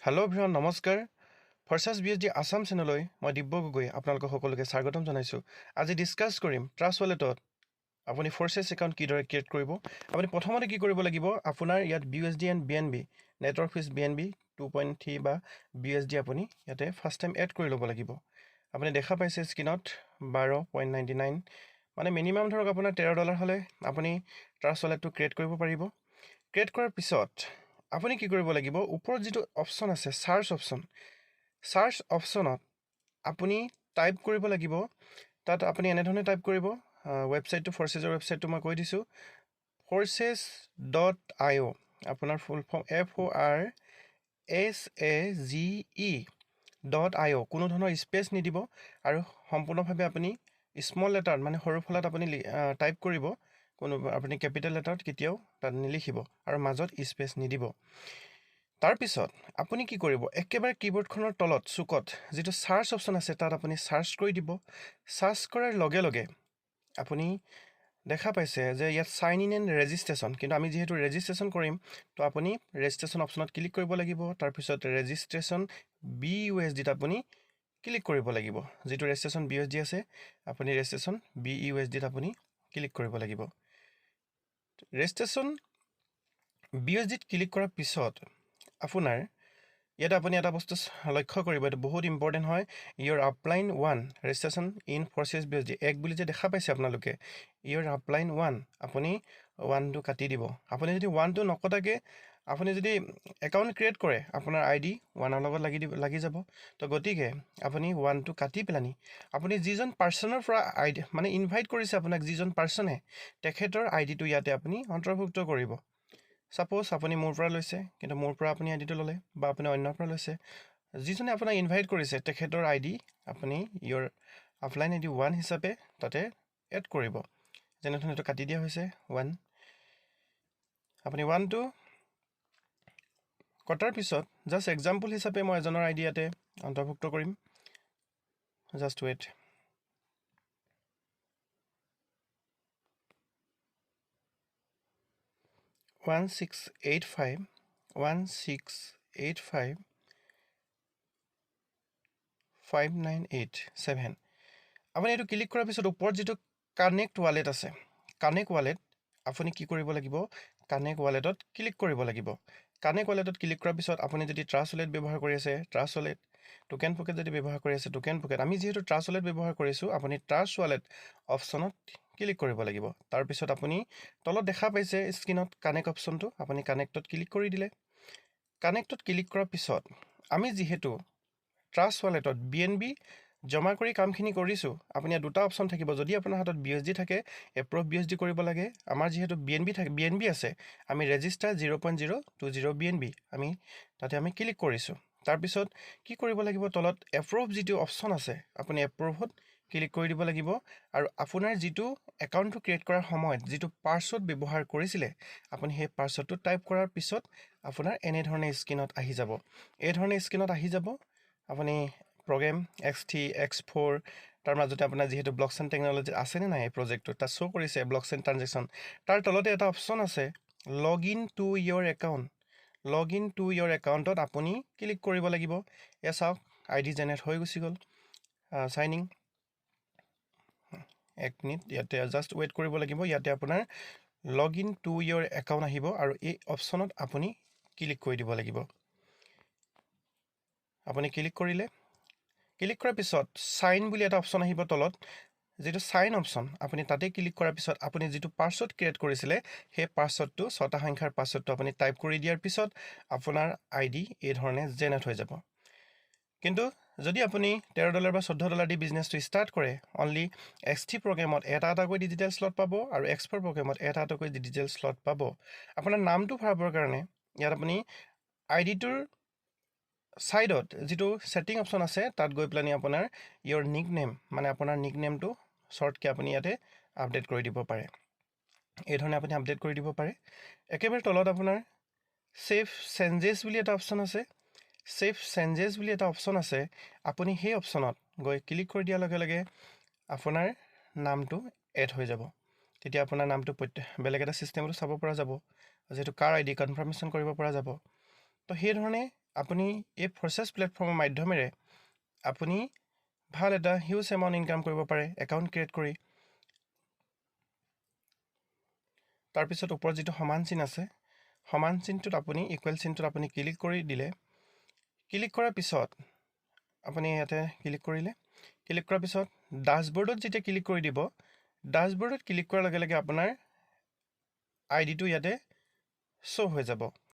Hello' everyone নমস্কাৰ ফৰচাৰ্ছ BSD Assam চেনেললৈ মই দিব্য গগৈ আপোনালোকক সকলোকে স্বাগতম জনাইছোঁ। আজি ডিছকাছ কৰিম ট্ৰাষ্ট ৱালেটত আপুনি ফৰচাৰ্ছ একাউণ্ট কিদৰে ক্ৰিয়েট কৰিব। আপুনি প্ৰথমতে কি কৰিব লাগিব, আপোনাৰ ইয়াত BUSD and BNB network fees BNB 2.3 বা BUSD আপুনি ইয়াতে ফাৰ্ষ্ট টাইম এড কৰি ল'ব লাগিব। আপুনি দেখা পাইছে স্ক্ৰীনত 12.99 মানে মিনিমাম ধৰক আপোনাৰ $13 হ'লে আপুনি ট্ৰাষ্ট ৱালেটটো ক্ৰিয়েট কৰিব পাৰিব। ক্ৰিয়েট কৰাৰ পিছত আপুনি কি কৰিব লাগিব, ওপৰত যিটো অপশ্যন আছে চাৰ্চ অপশ্যনত আপুনি টাইপ কৰিব লাগিব। তাত আপুনি এনেধৰণে টাইপ কৰিব, ৱেবছাইটটো ফৰচেছৰ ৱেবছাইটটো মই কৈ দিছোঁ, forces.io আপোনাৰ ফুল ফৰ্ম FORSAGE.io কোনো ধৰণৰ স্পেচ নিদিব আৰু সম্পূৰ্ণভাৱে আপুনি স্মল লেটাৰ মানে সৰু ফলাত আপুনি টাইপ কৰিব। আপুনি কেপিটেল লেটাৰত কেতিয়াও তাত নিলিখিব আৰু মাজত স্পেচ নিদিব। তাৰপিছত আপুনি কি কৰিব, একেবাৰে কীবৰ্ডখনৰ তলত চুকত যিটো চাৰ্চ অপশ্যন আছে তাত আপুনি চাৰ্চ কৰি দিব। চাৰ্চ কৰাৰ লগে লগে আপুনি দেখা পাইছে যে ইয়াত চাইন ইন এণ্ড ৰেজিষ্ট্ৰেশ্যন, কিন্তু আমি যিহেতু ৰেজিষ্ট্ৰেশ্যন কৰিম তো আপুনি ৰেজিষ্ট্ৰেশ্যন অপশ্যনত ক্লিক কৰিব লাগিব। তাৰপিছত ৰেজিষ্ট্ৰেশ্যন BUSDত আপুনি ক্লিক কৰিব লাগিব। যিটো ৰেজিষ্ট্ৰেশ্যন BUSD আছে আপুনি ৰেজিষ্ট্ৰেশ্যন BUSDত আপুনি ক্লিক কৰিব লাগিব। ৰেজিষ্ট্ৰেশ্যন BUSDত ক্লিক কৰাৰ পিছত আপোনাৰ ইয়াতে আপুনি এটা বস্তু লক্ষ্য কৰিব, এইটো বহুত ইম্পৰ্টেণ্ট হয়। ইয়ৰ আপলাইন 1 ৰেজিষ্ট্ৰেশ্যন ইন ফৰচেছ BUSD এক বুলি যে দেখা পাইছে আপোনালোকে, ইয়ৰ আপলাইন 1 আপুনি 1টো কাটি দিব। আপুনি যদি 1টো নকটাকৈ আপুনি যদি একাউণ্ট ক্ৰিয়েট কৰে আপোনাৰ ID 1ৰ লগত লাগি যাব। তো গতিকে আপুনি 1টো কাটি পেলানি আপুনি যিজন পাৰ্চনৰ পৰা মানে ইনভাইট কৰিছে আপোনাক, যিজন পাৰ্চনে তেখেতৰ IDটো ইয়াতে আপুনি অন্তৰ্ভুক্ত কৰিব। ছাপ'জ আপুনি মোৰ পৰা লৈছে, কিন্তু মোৰ পৰা আপুনি IDটো ল'লে বা আপুনি অন্যৰ পৰা লৈছে, যিজনে আপোনাক ইনভাইট কৰিছে তেখেতৰ ID আপুনি ইয়ৰ আপলাইন ID 1 হিচাপে তাতে এড কৰিব। যেনেধৰণে এইটো কাটি দিয়া হৈছে 1, আপুনি 1টো কটাৰ পিছত জাষ্ট এক্সাম্পল হিচাপে মই এজনৰ ID ইয়াতে অন্তৰ্ভুক্ত কৰিম। Just wait. One six eight five 598.7 আপুনি এইটো ক্লিক কৰাৰ পিছত ওপৰত যিটো কানেক্ট ৱালেট আছে, কানেক্ট ৱালেট আপুনি কি কৰিব লাগিব, কানেক্ট ৱালেটত ক্লিক কৰিব লাগিব। কানেক্ট ৱালেটত ক্লিক কৰাৰ পিছত আপুনি যদি ট্ৰাষ্ট ৱালেট ব্যৱহাৰ কৰি আছে ট্ৰাষ্ট ৱালেট, টোকেন পকেট যদি ব্যৱহাৰ কৰি আছে টোকেন পকেট, আমি যিহেতু ট্ৰাষ্ট ৱালেট ব্যৱহাৰ কৰিছোঁ আপুনি ট্ৰাষ্ট ৱালেট অপশ্যনত ক্লিক কৰিব লাগিব। তাৰপিছত আপুনি তলত দেখা পাইছে স্ক্ৰীনত কানেক্ট অপশ্যনটো, আপুনি কানেক্টত ক্লিক কৰি দিলে। কানেক্টত ক্লিক কৰাৰ পিছত আমি যিহেতু ট্ৰাষ্ট ৱালেটত BNB জমা কৰি কামখিনি কৰিছোঁ, আপুনি ইয়াত দুটা অপশ্যন থাকিব। যদি আপোনাৰ হাতত BUSD থাকে এপ্ৰুভ BUSD কৰিব লাগে। আমাৰ যিহেতু BNB আছে, আমি ৰেজিষ্টাৰ 0.020 BNB আমি তাতে আমি ক্লিক কৰিছোঁ। তাৰপিছত কি কৰিব লাগিব, তলত এপ্ৰুভ যিটো অপশ্যন আছে আপুনি এপ্ৰুভত ক্লিক কৰি দিব লাগিব। আৰু আপোনাৰ যিটো একাউণ্টটো ক্ৰিয়েট কৰাৰ সময়ত যিটো পাছৱৰ্ড ব্যৱহাৰ কৰিছিলে আপুনি সেই পাছৱৰ্ডটো টাইপ কৰাৰ পিছত আপোনাৰ এনেধৰণে স্ক্ৰীনত আহি যাব। এইধৰণে স্ক্ৰীনত আহি যাব। আপুনি প্ৰগ্ৰেম X3 X4 তাৰ মাজতে আপোনাৰ যিহেতু ব্লকচেইন টেকন'লজি আছেনে নাই এই প্ৰজেক্টটোত তাত শ্ব' কৰিছে ব্লকচেইন ট্ৰানজেকশ্যন, তাৰ তলতে এটা অপশ্যন আছে লগ in two your account. Log in two ইয়ৰ একাউণ্টত আপুনি ক্লিক কৰিব লাগিব। এয়া চাওক ID জেনেৰেট হৈ গুচি গ'ল। চাইনিং 1 মিনিট ইয়াতে জাষ্ট ৱেইট কৰিব লাগিব। ইয়াতে আপোনাৰ লগ ইন টু ইয়ৰ একাউণ্ট আহিব আৰু এই অপশ্যনত আপুনি ক্লিক কৰি দিব লাগিব। আপুনি ক্লিক কৰিলে, ক্লিক কৰাৰ পিছত চাইন বুলি এটা অপশ্যন আহিব তলত, যিটো চাইন অপশ্যন আপুনি তাতে ক্লিক কৰাৰ পিছত আপুনি যিটো পাছৱৰ্ড ক্ৰিয়েট কৰিছিলে সেই পাছৱৰ্ডটো 6টা সংখ্যাৰ পাছৱৰ্ডটো আপুনি টাইপ কৰি দিয়াৰ পিছত আপোনাৰ ID এই ধৰণে জেনেৰেট হৈ যাব। কিন্তু যদি আপুনি $13 বা $14 দি বিজনেছটো ষ্টাৰ্ট কৰে, অনলি X3 প্ৰগ্ৰেমত এটা এটাকৈ ডিজিটেল শ্লট পাব আৰু X4 প্ৰগ্ৰেমত এটা এটাকৈ ডিজিটেল শ্লট পাব। আপোনাৰ নামটো ভৰাবৰ কাৰণে ইয়াত আপুনি IDটোৰ ছাইডত যিটো ছেটিং অপশ্যন আছে তাত গৈ পেলাই আপোনাৰ ইয়ৰ নিক নেম মানে আপোনাৰ নিক নেমটো শ্বৰ্টকৈ আপুনি ইয়াতে আপডেট কৰি দিব পাৰে। এই ধৰণে আপুনি আপডেট কৰি দিব পাৰে। একেবাৰে তলত আপোনাৰ ছেভ চেঞ্জেছ বুলি এটা অপশ্যন আছে। ছেভ চেঞ্জেছ বুলি এটা অপশ্যন আছে, আপুনি সেই অপশ্যনত গৈ ক্লিক কৰি দিয়াৰ লগে লগে আপোনাৰ নামটো এড হৈ যাব। তেতিয়া আপোনাৰ নামটো বেলেগ এটা ছিষ্টেমতো চাব পৰা যাব, যিহেতু কাৰ ID কনফাৰ্মেশ্যন কৰিব পৰা যাব। তো সেই ধৰণে আপুনি এই ফ'ৰ্চেছ প্লেটফৰ্মৰ মাধ্যমেৰে আপুনি ভাল এটা হিউজ এমাউণ্ট ইনকাম কৰিব পাৰে একাউণ্ট ক্ৰিয়েট কৰি। তাৰপিছত ওপৰত যিটো সমান চিন আছে, সমান চিনটোত আপুনি ইকুৱেল চিনটোত আপুনি ক্লিক কৰি দিলে, ক্লিক কৰাৰ পিছত আপুনি ইয়াতে ক্লিক কৰিলে, ক্লিক কৰাৰ পিছত ডাছবৰ্ডত যেতিয়া ক্লিক কৰি দিব, ডাছবৰ্ডত ক্লিক কৰাৰ লগে লগে আপোনাৰ আইডিটো ইয়াতে শ্ব' হৈ যাব।